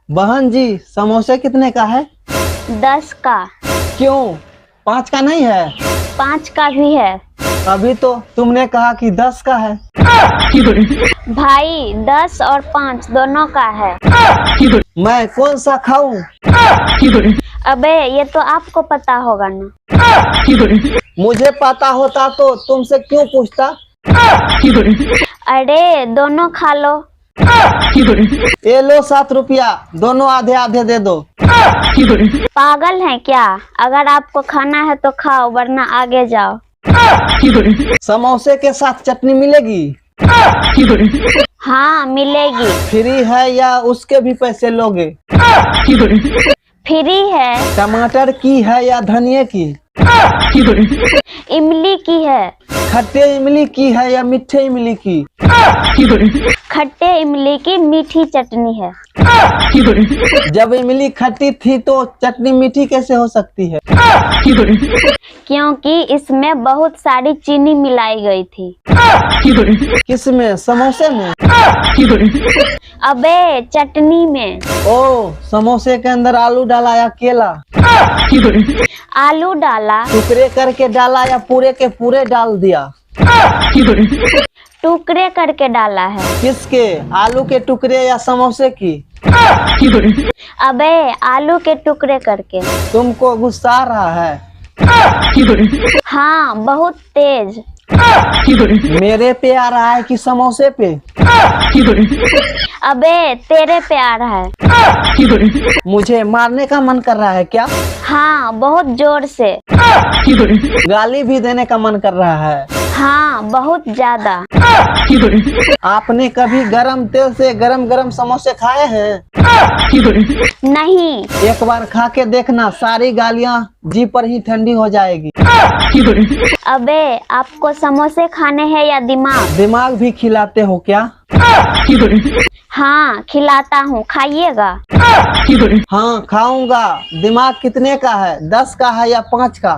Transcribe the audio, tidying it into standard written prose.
बहन जी, समोसे कितने का है? 10 का। क्यों, 5 का नहीं है? 5 का भी है। अभी तो तुमने कहा कि 10 का है। भाई 10 और 5 दोनों का है। मैं कौन सा खाऊं? अबे ये तो आपको पता होगा ना। मुझे पता होता तो तुमसे क्यों पूछता? अरे दोनों खा लो। ये लो 7 रुपया, दोनों आधे आधे दे दो। पागल हैं क्या? अगर आपको खाना है तो खाओ वरना आगे जाओ। समोसे के साथ चटनी मिलेगी? हाँ मिलेगी। फ्री है या उसके भी पैसे लोगे? फ्री है। टमाटर की है या धनिया की? इमली की है। खट्टे इमली की है या मीठे इमली की? खट्टे इमली की मीठी चटनी है। जब इमली खट्टी थी तो चटनी मीठी कैसे हो सकती है? क्योंकि इसमें बहुत सारी चीनी मिलाई गई थी। किसमें, समोसे में? अबे चटनी में। ओ, समोसे के अंदर आलू डाला या केला? आलू डाला। टुकड़े करके डाला या पूरे के पूरे डाल दिया? टुकड़े करके डाला है। किसके, आलू के टुकड़े या समोसे की? अबे आलू के टुकड़े करके। तुमको गुस्सा आ रहा है? हाँ बहुत तेज। मेरे पे आ रहा है कि समोसे पे? अबे तेरे पे आ रहा है। मुझे मारने का मन कर रहा है क्या? हाँ बहुत जोर से। गाली भी देने का मन कर रहा है? हाँ बहुत ज्यादा। आपने कभी गरम तेल से गरम गरम समोसे खाए हैं? नहीं। एक बार खा के देखना, सारी गालियाँ जी पर ही ठंडी हो जाएगी। अबे आपको समोसे खाने हैं या दिमाग? दिमाग भी खिलाते हो क्या? हाँ खिलाता हूँ, खाइएगा। हाँ खाऊंगा। दिमाग कितने का है, 10 का है या 5 का?